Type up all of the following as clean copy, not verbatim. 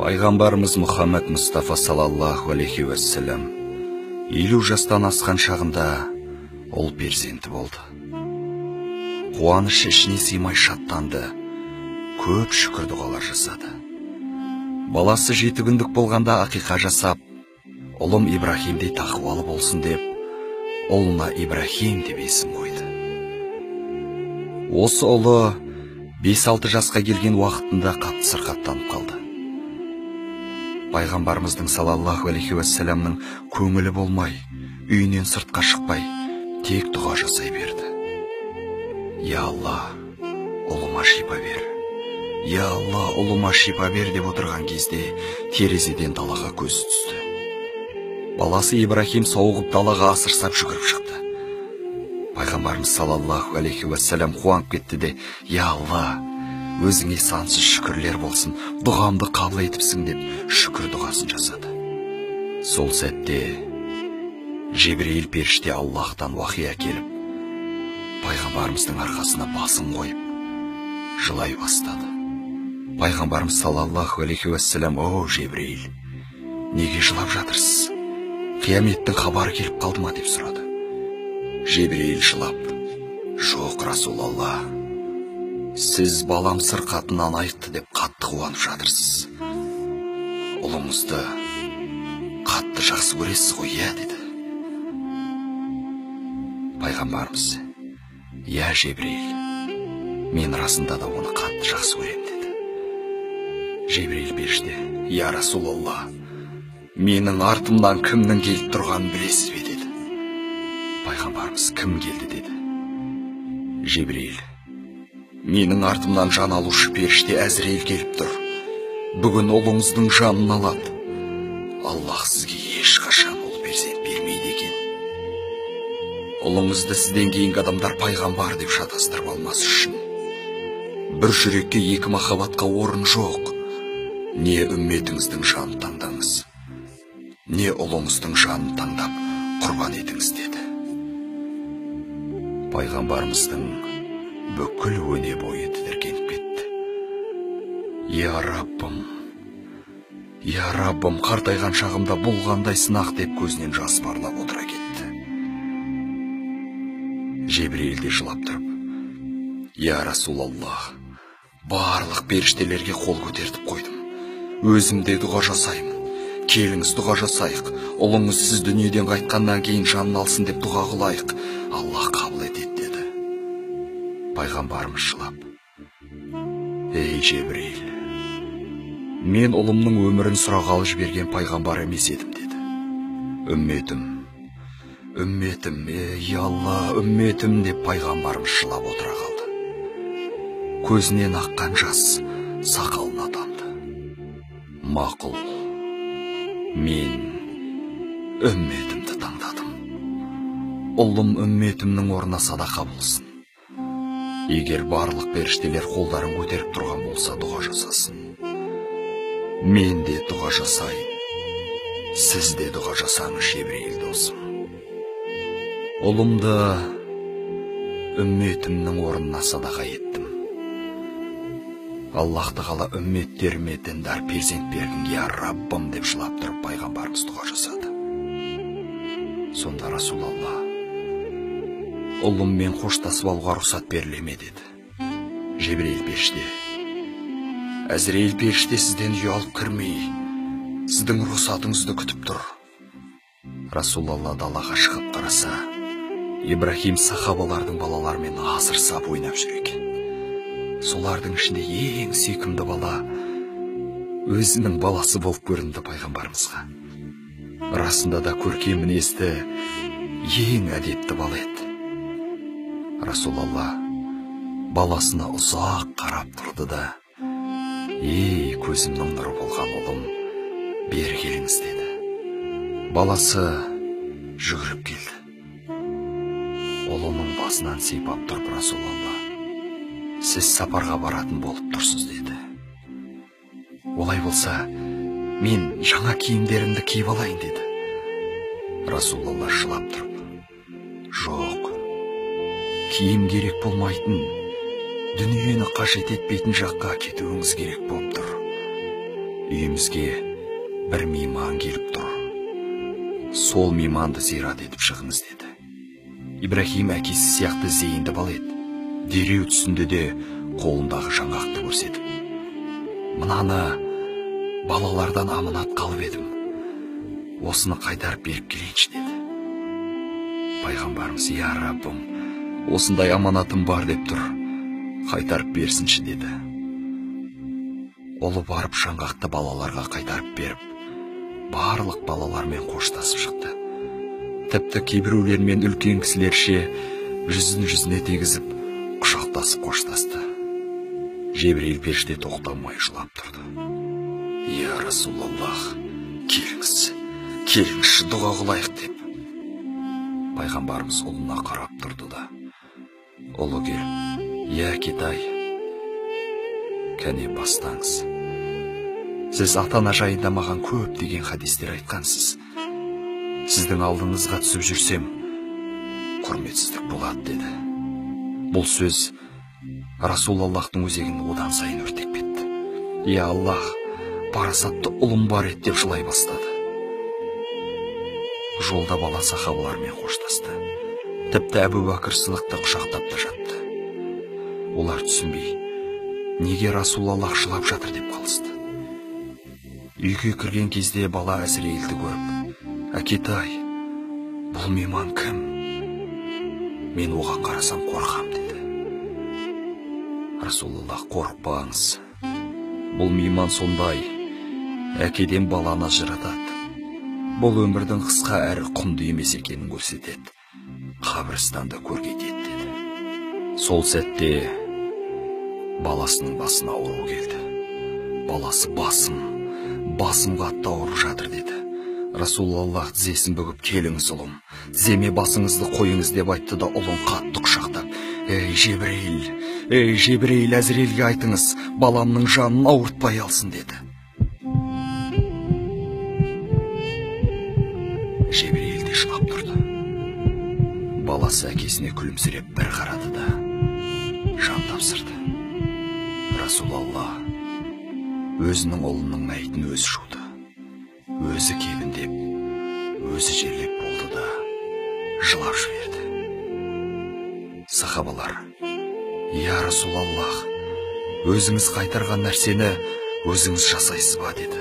Пайғамбарымыз Мұхаммед Мұстафа салаллаху алейхи вассалам 50 жастан асқан шағында ол перзенті болды. Қуанышы ішіне сыймай шаттанды, көп шүкір дұғалар жасады. Баласы 7 күндік болғанда ақиқа жасап, ұлым Ибрахимдей тақуалы болсын деп, ұлына Ибрахим деп есім қойды. Осы ұлы 5-6 жасқа келген уақытында қатты сырқаттанып қалды. Пайғамбарымыздың салаллаху алейхи вассаламның көңілі болмай, үйінен сыртқа шықпай, тек дұға жасай берді. Я Алла, ұлыма шипа бер. Я Алла, ұлыма шипа бер деп отырған кезде терезеден далаға көз түсті. Баласы Ибрахим соғып далаға асырсап жүгіріп шықты. Пайғамбарымыз салаллаху алейхи вассалам қуанып кетті де, я Алла, өзіңе сансыз шүкірлер болсын, дұғамды қабыл етіпсің деп шүкір дұғасын жасады. Сол сәтте Жебірейіл періште Аллахтан уахи әкеліп, пайғамбарымыздың арқасына басын қойып, жылай бастады. Пайғамбарымыз салаллаху алейхи вассалам, о Жебірейіл, неге жылап жатырсыз? Қияметтің хабары келіп қалды ма деп сұрады. Жебірейіл жылап, жоқ Расулалла, сіз балам сырқатынан айықты деп қатты қуанып жатырсыз. Ұлыңызды қатты жақсы көресіз ғой, иә деді. Пайғамбарымыз, иә Жебірейіл, мен расында да оны қатты жақсы көрем деді. Жебірейіл періште, я Расулалла, менің артымнан кімнің келіп тұрғанын білесіз бе деді. Пайғамбарымыз, кім келді деді. Жебірейіл, менің артымнан жан алушы періште Әзірейіл келіп тұр. Бүгін ұлыңыздың жанын алады. Аллах сізге ешқашан ұл перзент бермейді екен. Ұлыңызды сізден кейінгі адамдар пайғамбар деп шатастырып алмас үшін. Бір жүрекке екі махаббатқа орын жоқ. Не үмметіңіздің жанын таңдаңыз, не ұлыңыздың жанын таңдап құрбан етіңіз деді. Пайғамбарымыздың бүкіл өне бойы тітіркеніп кетті. Я Раббым, қартайған шағымда бұл қандай сынақ деп көзінен жас парлап отыра кетті. Жебірейіл де жылап тұрып, я Расулаллах, барлық періштелерге қол көтертіп қойдым. Өзімде дұға жасаймын. Келіңіз дұға жасайық. Ұлыңыз сіз дүниеден қайтқаннан кейін жанын алсын деп дұға қылайық. Аллах қабыл етеді деді. Пайғамбарымыз жылап, ей Жебірейіл, мен ұлымның өмірін сұрағалы жіберген пайғамбар емес едім деді. Үмметім, ей Алла, үмметім деп пайғамбарымыз жылап отыра қалды. Көзінен аққан жас сақалына тамды. Мақұл, мен үмметімді таңдадым. Ұлым үмметімнің орнына садақа болсын. Егер барлық періштелер қолдарын көтеріп тұрған болса, дұға жасасын. Мен де дұға жасайын. Сіз де дұға жасаңыз, Жебірейіл досым. Ұлымды үмметімнің орнына садақа еттім. Аллахты қала үмметтеріме діндар перзент бердің, я Раббым деп жылап тұрып пайғамбарымыз дұға жасады. Сонда Расулалла, ұлыммен қоштасып алуға рұқсат берілеме деді. Жебірейіл періште, Әзірейіл періште сізден ұялып кірмей, сіздің рұқсатыңызды күтіп тұр. Расулалла далаға шығып қараса, Ибрахим сахабалардың балаларымен асырсап ойнап жүр екен. Солардың ішінде ең сүйкімді бала өзінің баласы болып көрінді пайғамбарымызға. Расында да көркем мінезді, ең әдепті бала еді. Расулалла баласына ұзақ қарап тұрды да, ей көзімнің нұры болған ұлым, бері келіңіз деді. Баласы жүгіріп келді. Ұлының басынан сипап тұрып, Расулалла, сіз сапарға баратын болып тұрсыз деді. Олай болса, мен жаңа киімдерімді киіп алайын деді. Расулалла жылап тұрып, жоқ, киім керек болмайтын, дүниені қажет етпейтін жаққа кетуіңіз керек болып тұр. үйімізге бір мейман келіп тұр. Сол мейманды зират етіп шығыңыз деді. Ибрахим әкесі сияқты зейінді бала еді. Дереу түсінде де қолындағы жаңғақты көрсетіп: «Мынаны балалардан аманат қалып едім. Осыны қайтарып беріп келейінші» деді. Пайғамбарымыз: «Я Раббым, осындай аманатым бар деп тұр, қайтарып берсінші» деді. Ұлы барып жаңғақты балаларға қайтарып беріп, барлық балалармен қоштасып шықты. Тіпті кейбіреулермен үлкен кісілерше жүзіне тегізіп, құшақтасып қоштасты. Жебірейіл періште тоқтамай жылап тұрды. «Я Расулаллах, келіңізші дұға қылайық» деп. Пайғамбарымыз ұлына қарап тұрды да: «Ұлы келіп: «Я Китай, кәне бастаңыз. Сіз ата-ана жайында маған көп деген хадистер айтқансыз. Сіздің алдыңызға түсіп жүрсем, құрметсіздік болады» деді. Бұл сөз Расулаллахтың өзегін одан сайын өртеп кетті. «Я Аллах, парасатты ұлым бар еді» деп жылай бастады. Жолда бала сахабалармен қоштасты. Тіпті Әбу Бәкір Сыдықты құшақтап та жатты. Олар түсінбей, неге Расулаллах жылап жатыр деп қалысты. Үйге кірген кезде бала Әзірейілді көріп: «Әкетай, бұл мейман кім? Мен оған қарасам қорқам» деді. Расулаллах: «Қорықпаңыз. Бұл мейман сондай, әкеден баланы ажыратады. Бұл өмірдің қысқа әрі құнды емес екенін көрсетеді. Қабірстанда көркейтеді» деді. Сол сәтте баласының басына ауру келді. Баласы: басым қатты ауырып жатыр» деді. Расулаллах тізесін бүгіп: «Келіңіз ұлым, тіземе басыңызды қойыңыз» деп айтты да ұлын қатты құшақтап: «Ей Жебірейіл, Әзірелге айтыңыз, баламның жанын ауыртпай алсын» деді. Жебірейіл де жылап тұрды. Баласы әкесіне күлімсіреп бір қарады да жан тапсырды. Расулаллах өзінің ұлының мәйітін өзі жуды, өзі кебіндеп, өзі жерлеп болды да жылап жіберді. Сахабалар: «Я Расулаллах, өзіңіз қайтарған нәрсені өзіңіз жасайсыз ба?» деді.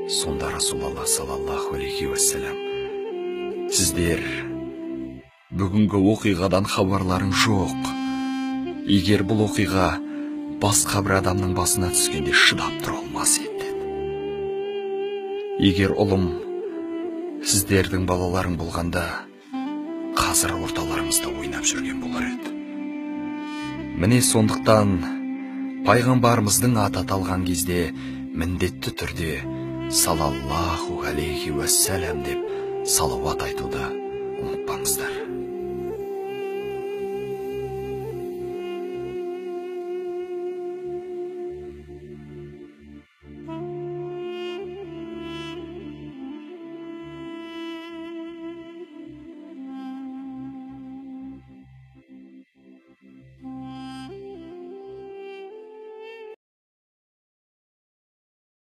Сонда Расулаллах саллаллаху алейхи уассалам: «Сіздер бүгінгі оқиғадан хабарларың жоқ. Егер бұл оқиға басқа бір адамның басына түскенде шыдап тұра алмас еді» деді. «Егер ұлым сіздердің балаларың болғанда, қазір орталарыңызда ойнап жүрген болар еді. Міне сондықтан пайғамбарымыздың аты аталған кезде міндетті түрде салаллаху алейхи уассалам деп салауат айтуды ұмытпаңыздар».